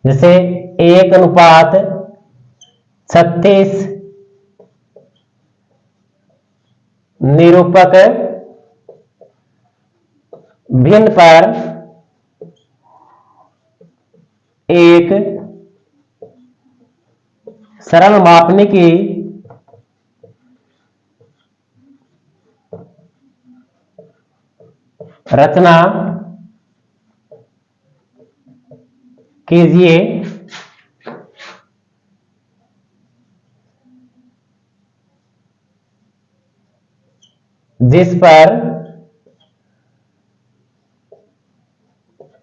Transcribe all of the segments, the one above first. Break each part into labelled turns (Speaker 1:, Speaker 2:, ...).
Speaker 1: जैसे 1:36 निरूपक भिन्न पर एक सरल मापने की रचना कीजिए। जिस पर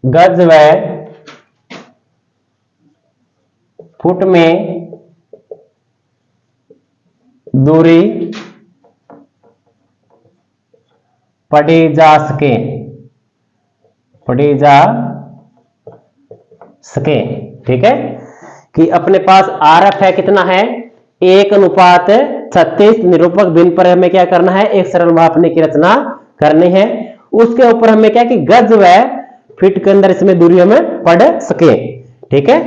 Speaker 1: गज व फुट में दूरी पढ़ी जा सके, ठीक है। कि अपने पास आरएफ है, कितना है 1:36 निरूपक भिन्न पर हमें क्या करना है, एक सरल मापने की रचना करनी है। उसके ऊपर हमें क्या कि गज व फीट के अंदर इसमें दूरी हमें पढ़ सके, ठीक है।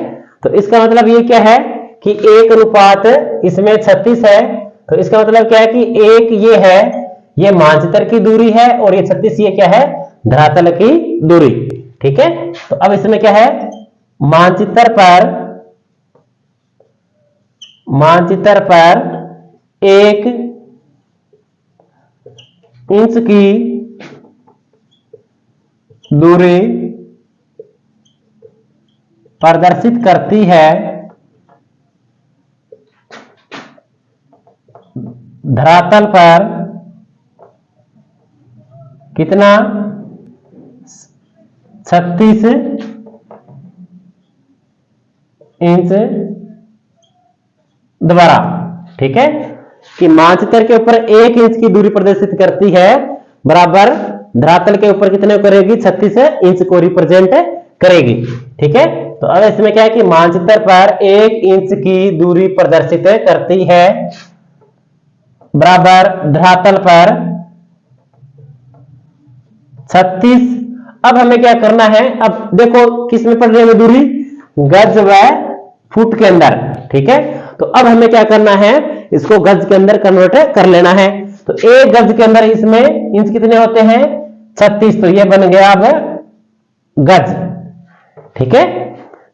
Speaker 1: तो इसका मतलब ये क्या है कि 1 इसमें 36 है, तो इसका मतलब क्या है कि एक ये है, ये मानचित्र की दूरी है, और ये 36 ये क्या है, धरातल की दूरी, ठीक है। तो अब इसमें क्या है, मानचित्र पर 1 इंच की दूरी प्रदर्शित करती है। धरातल पर कितना 36 इंच द्वारा, ठीक है। कि मानचित्र के ऊपर 1 इंच की दूरी प्रदर्शित करती है, बराबर धरातल के ऊपर कितने करेगी, 36 इंच को रिप्रेजेंट करेगी, ठीक है। तो अब इसमें क्या है कि मानचित्र पर 1 इंच की दूरी प्रदर्शित करती है, बराबर धरातल पर 36। अब हमें क्या करना है, अब देखो किस में पड़ रही है दूरी, गज व फुट के अंदर, ठीक है। तो अब हमें क्या करना है, इसको गज के अंदर कन्वर्ट कर लेना है। तो एक गज के अंदर इसमें इंच कितने होते हैं, 36, तो ये बन गया अब गज, ठीक है।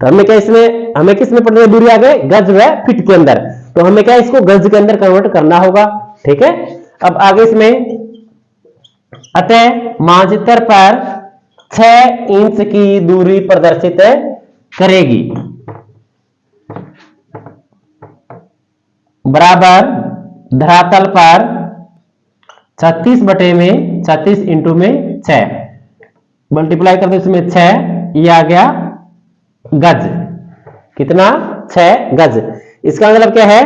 Speaker 1: तो हमें क्या इसमें, हमें किस में पड़ रही है दूरी आ गई, गज व फीट के अंदर, तो हमें क्या इसको गज के अंदर कन्वर्ट करना होगा, ठीक है। अब आगे इसमें, अतः मानचित्र पर 6 इंच की दूरी प्रदर्शित करेगी, बराबर धरातल पर 36 बटे में 36 इंटू में 6 मल्टीप्लाई कर दो, इसमें 6 ये आ गया गज, कितना 6 गज। इसका मतलब क्या है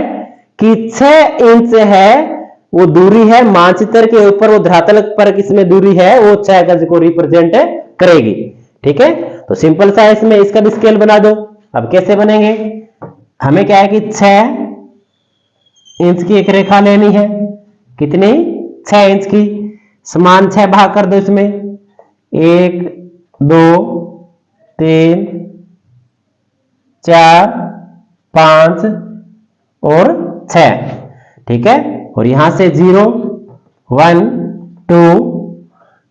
Speaker 1: कि 6 इंच है वो दूरी है मानचित्र के ऊपर, वो धरातल पर किसमें दूरी है, वो 6 गज को रिप्रेजेंट करेगी, ठीक है। तो सिंपल सा इसमें इसका भी स्केल बना दो। अब कैसे बनेंगे, हमें क्या है कि 6 इंच की एक रेखा लेनी है, कितनी 6 इंच की, समान 6 भाग कर दो इसमें, 1 2 3 4 5 और 6, ठीक है। और यहां से 0 1 2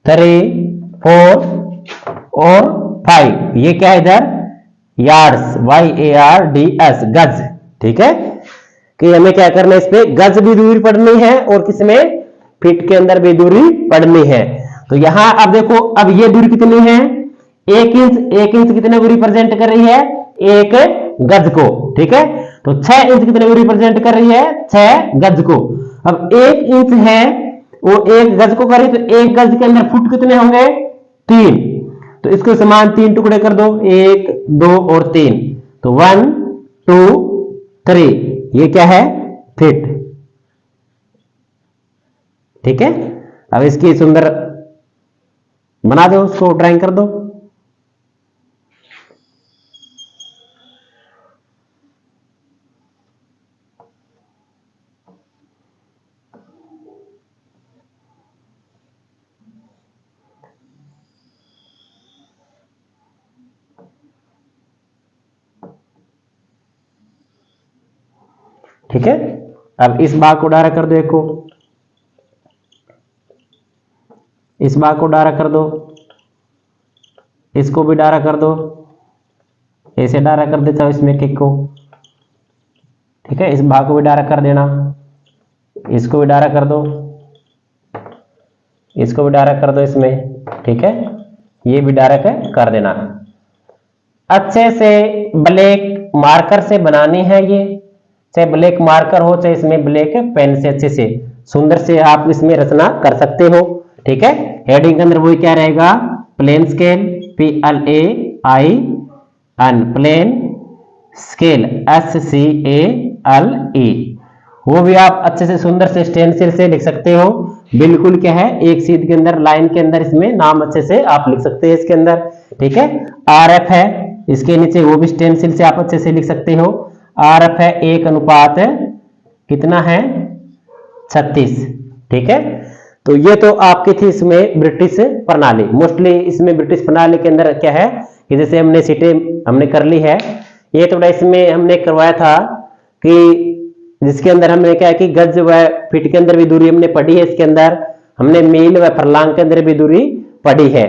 Speaker 1: 3 4 और 5, ये क्या है इधर यार्ड्स, YARDS गज, ठीक है। कि हमें क्या करना है, इस पे गज भी दूरी पढ़नी है और किसमें फीट के अंदर भी दूरी पढ़नी है। तो यहां अब देखो, अब ये दूरी कितनी है, 1 इंच, 1 इंच कितने को रिप्रेजेंट कर रही है, 1 गज को, ठीक है। तो 6 इंच कितने को रिप्रेजेंट कर रही है, 6 गज को। अब 1 इंच है वो 1 गज को करे, तो 1 गज के अंदर फुट कितने होंगे, 3, तो इसको समान 3 टुकड़े कर दो, 1 2 और 3, तो 1 2 3, ये क्या है फिट, ठीक है। अब इसकी सुंदर बना दो, उसको ड्राइंग कर दो। ठीक है। अब इस भाग को डारा कर दो, एक को इस भाग को डारा कर दो, इसको भी डारा कर दो, ऐसे डारा कर देता हूं इसमें एक को, ठीक है। इस भाग को भी डारा कर देना, इसको भी डारा कर दो, इसको भी डारा कर दो इसमें, ठीक है। ये भी डारा कर देना। अच्छे से ब्लैक मार्कर से बनानी है ये, चाहे ब्लैक मार्कर हो चाहे इसमें ब्लैक पेन से अच्छे से सुंदर से आप इसमें रचना कर सकते हो, ठीक है। हेडिंग के अंदर वही क्या रहेगा, plain scale PLAIN, plain scale SCALE, वो भी आप अच्छे से सुंदर से स्टेंसिल से लिख सकते हो। बिल्कुल क्या है, एक सीध के अंदर लाइन के अंदर इसमें नाम अच्छे से आप लिख सकते हैं इसके अंदर, ठीक है। RF है इसके नीचे, वो भी स्टेंसिल से आप अच्छे से लिख सकते हो। RF है 1 कितना है 36, ठीक है। तो ये तो आपकी थी इसमें ब्रिटिश प्रणाली। मोस्टली इसमें ब्रिटिश प्रणाली के अंदर क्या है कि जैसे हमने सीटें हमने कर ली है, ये थोड़ा इसमें हमने करवाया था कि जिसके अंदर हमने क्या है कि गज व फीट के अंदर भी दूरी हमने पढ़ी है, इसके अंदर हमने मील व फरलांग के अंदर भी दूरी पढ़ी है।